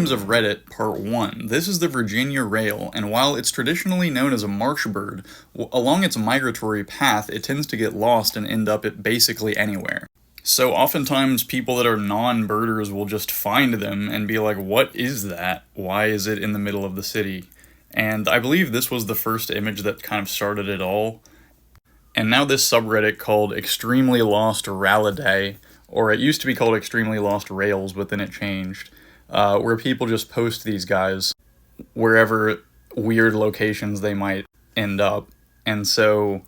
Crimes of Reddit Part 1. This is the Virginia rail, and while it's traditionally known as a marsh bird, along its migratory path it tends to get lost and end up at basically anywhere. So oftentimes people that are non-birders will just find them and be like, what is that? Why is it in the middle of the city? And I believe this was the first image that kind of started it all. And now this subreddit called Extremely Lost Ralliday, or it used to be called Extremely Lost Rails, but then it changed, where people just post these guys wherever weird locations they might end up. And so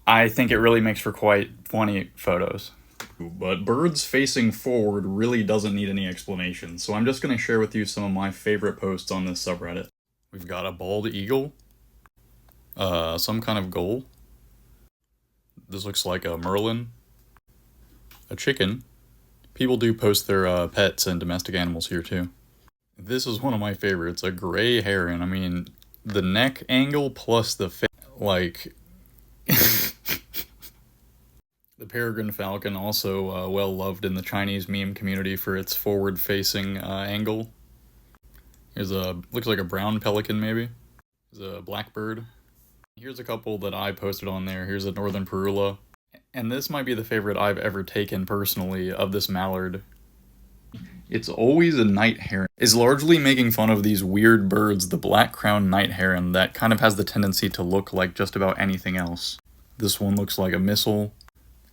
I think it really makes for quite funny photos. But birds facing forward really doesn't need any explanation, so I'm just going to share with you some of my favorite posts on this subreddit. We've got a bald eagle, some kind of gull. This looks like a merlin, a chicken. People do post their pets and domestic animals here too. This is one of my favorites, a gray heron. I mean, the neck angle plus the face, like... The peregrine falcon, also well loved in the Chinese meme community for its forward-facing angle. Here's looks like a brown pelican maybe. Here's a blackbird. Here's a couple that I posted on there. Here's a northern parula. And this might be the favorite I've ever taken personally of this mallard. It's always a night heron. Is largely making fun of these weird birds, the black-crowned night heron, that kind of has the tendency to look like just about anything else. This one looks like a missile.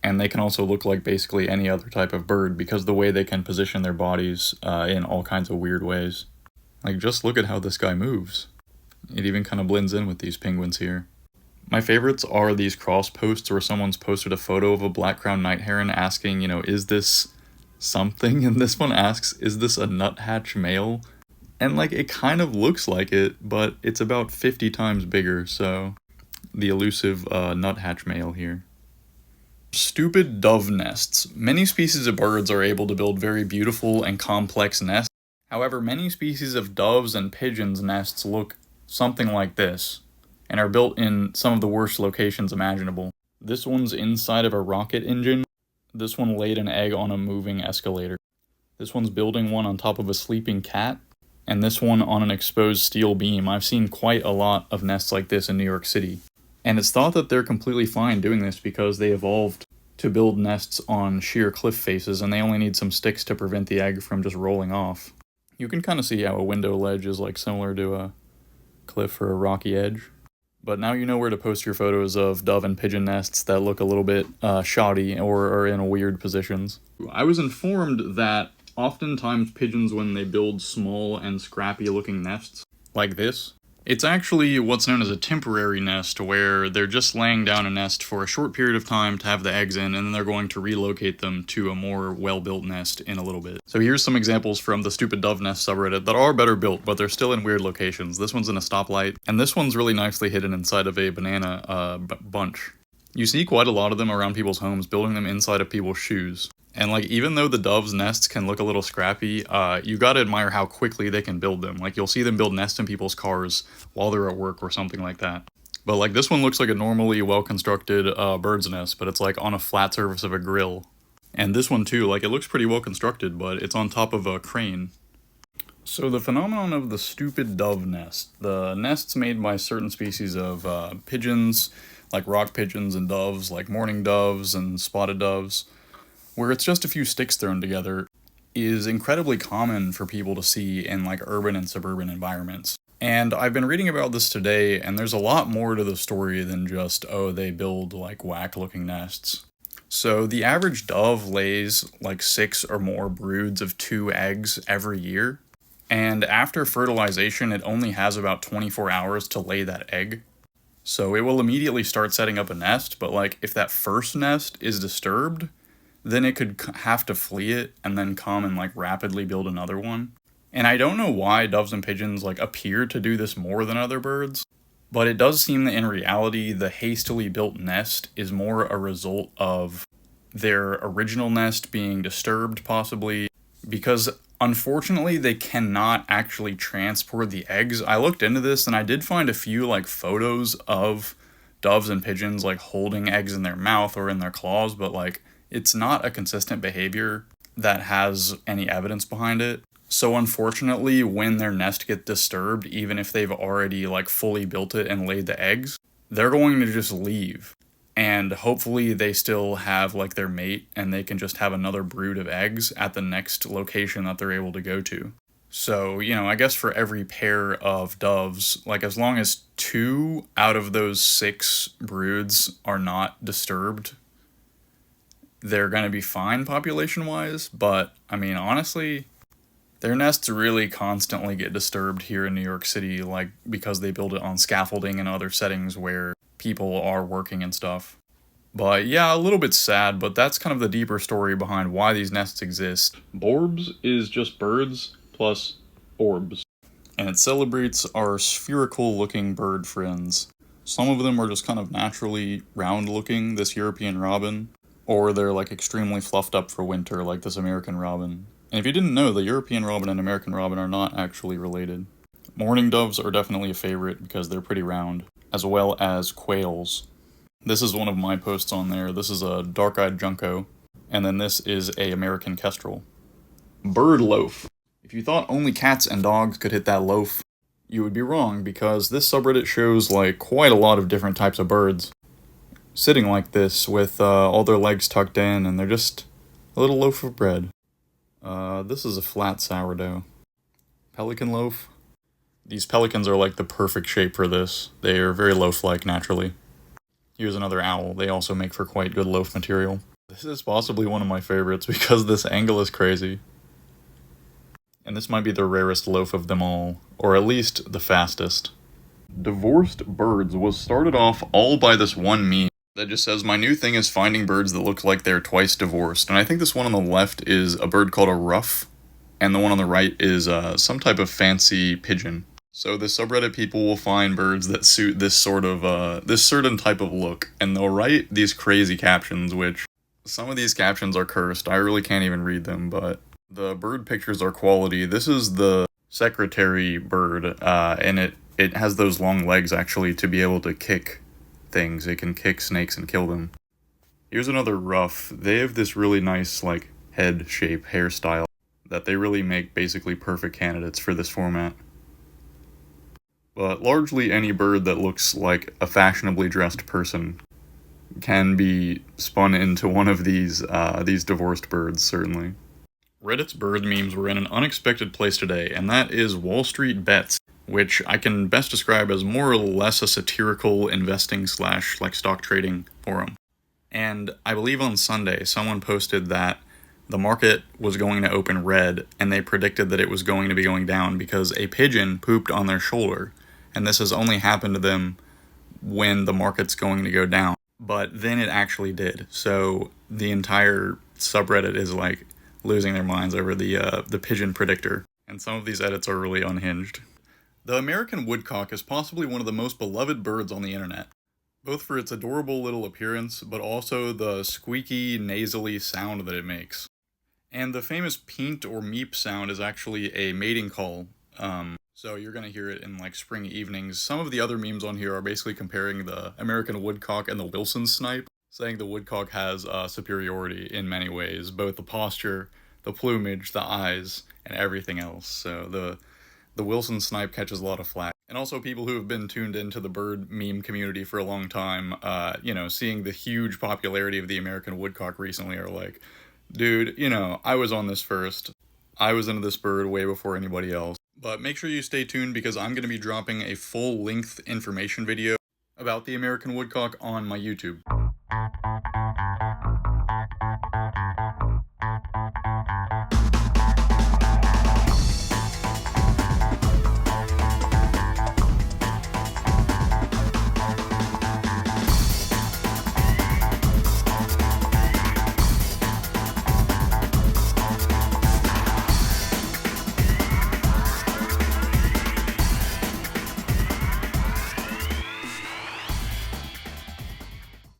And they can also look like basically any other type of bird because the way they can position their bodies in all kinds of weird ways. Like, just look at how this guy moves. It even kind of blends in with these penguins here. My favorites are these cross posts where someone's posted a photo of a black-crowned night heron asking, is this something? And this one asks, is this a nuthatch male? And like, it kind of looks like it, but it's about 50 times bigger, so the elusive nuthatch male here. Stupid dove nests. Many species of birds are able to build very beautiful and complex nests. However, many species of doves and pigeons' nests look something like this, and are built in some of the worst locations imaginable. This one's inside of a rocket engine. This one laid an egg on a moving escalator. This one's building one on top of a sleeping cat, and this one on an exposed steel beam. I've seen quite a lot of nests like this in New York City. And it's thought that they're completely fine doing this because they evolved to build nests on sheer cliff faces, and they only need some sticks to prevent the egg from just rolling off. You can kind of see how a window ledge is like similar to a cliff or a rocky edge. But now you know where to post your photos of dove and pigeon nests that look a little bit shoddy or are in weird positions. I was informed that oftentimes pigeons, when they build small and scrappy looking nests like this, it's actually what's known as a temporary nest, where they're just laying down a nest for a short period of time to have the eggs in, and then they're going to relocate them to a more well-built nest in a little bit. So here's some examples from the Stupid Dove Nest subreddit that are better built, but they're still in weird locations. This one's in a stoplight, and this one's really nicely hidden inside of a banana bunch. You see quite a lot of them around people's homes, building them inside of people's shoes. And like, even though the doves' nests can look a little scrappy, you gotta admire how quickly they can build them. Like, you'll see them build nests in people's cars while they're at work or something like that. But like, this one looks like a normally well-constructed bird's nest, but it's like on a flat surface of a grill. And this one too, like, it looks pretty well constructed, but it's on top of a crane. So the phenomenon of the stupid dove nest. The nests made by certain species of pigeons, like rock pigeons and doves, like mourning doves and spotted doves, where it's just a few sticks thrown together, is incredibly common for people to see in like urban and suburban environments. And I've been reading about this today, and there's a lot more to the story than just, oh, they build like whack-looking nests. So the average dove lays like 6 or more broods of 2 eggs every year, and after fertilization it only has about 24 hours to lay that egg. So it will immediately start setting up a nest, but like, if that first nest is disturbed, then it could have to flee it and then come and like rapidly build another one. And I don't know why doves and pigeons like appear to do this more than other birds, but it does seem that in reality the hastily built nest is more a result of their original nest being disturbed, possibly, because unfortunately they cannot actually transport the eggs. I looked into this and I did find a few like photos of doves and pigeons like holding eggs in their mouth or in their claws, but like, it's not a consistent behavior that has any evidence behind it. So unfortunately, when their nest gets disturbed, even if they've already like fully built it and laid the eggs, they're going to just leave. And hopefully they still have like their mate and they can just have another brood of eggs at the next location that they're able to go to. So, I guess for every pair of doves, like as long as 2 out of those 6 broods are not disturbed, they're going to be fine population wise. But, I mean, honestly, their nests really constantly get disturbed here in New York City, like because they build it on scaffolding and other settings where people are working and stuff. But yeah, a little bit sad, but that's kind of the deeper story behind why these nests exist. Borbs is just birds plus orbs, and it celebrates our spherical looking bird friends. Some of them are just kind of naturally round looking, this European robin, or they're like extremely fluffed up for winter, like this American robin. And if you didn't know, the European robin and American robin are not actually related. Mourning doves are definitely a favorite because they're pretty round, as well as quails. This is one of my posts on there. This is a dark-eyed junco, and then this is a American kestrel. Bird loaf. If you thought only cats and dogs could hit that loaf, you would be wrong, because this subreddit shows like quite a lot of different types of birds sitting like this with all their legs tucked in, and they're just a little loaf of bread. This is a flat sourdough. Pelican loaf. These pelicans are like the perfect shape for this. They are very loaf-like naturally. Here's another owl. They also make for quite good loaf material. This is possibly one of my favorites because this angle is crazy. And this might be the rarest loaf of them all, or at least the fastest. Divorced birds was started off all by this one meme that just says, my new thing is finding birds that look like they're twice divorced. And I think this one on the left is a bird called a ruff, and the one on the right is some type of fancy pigeon. So the subreddit people will find birds that suit this sort of, this certain type of look, and they'll write these crazy captions, which some of these captions are cursed. I really can't even read them, but the bird pictures are quality. This is the secretary bird, and it has those long legs actually to be able to kick things. It can kick snakes and kill them. Here's another ruff. They have this really nice, like, head shape hairstyle that they really make basically perfect candidates for this format. But largely any bird that looks like a fashionably dressed person can be spun into one of these divorced birds, certainly. Reddit's bird memes were in an unexpected place today, and that is Wall Street Bets, which I can best describe as more or less a satirical investing / like stock trading forum. And I believe on Sunday, someone posted that the market was going to open red, and they predicted that it was going to be going down because a pigeon pooped on their shoulder. And this has only happened to them when the market's going to go down. But then it actually did. So the entire subreddit is like losing their minds over the pigeon predictor. And some of these edits are really unhinged. The American woodcock is possibly one of the most beloved birds on the internet, both for its adorable little appearance, but also the squeaky, nasally sound that it makes. And the famous peent or meep sound is actually a mating call. So you're going to hear it in like spring evenings. Some of the other memes on here are basically comparing the American woodcock and the Wilson snipe, saying the woodcock has superiority in many ways, both the posture, the plumage, the eyes, and everything else. So the Wilson snipe catches a lot of flack. And also people who have been tuned into the bird meme community for a long time, seeing the huge popularity of the American woodcock recently are like, dude, I was on this first. I was into this bird way before anybody else. But make sure you stay tuned because I'm going to be dropping a full-length information video about the American woodcock on my YouTube.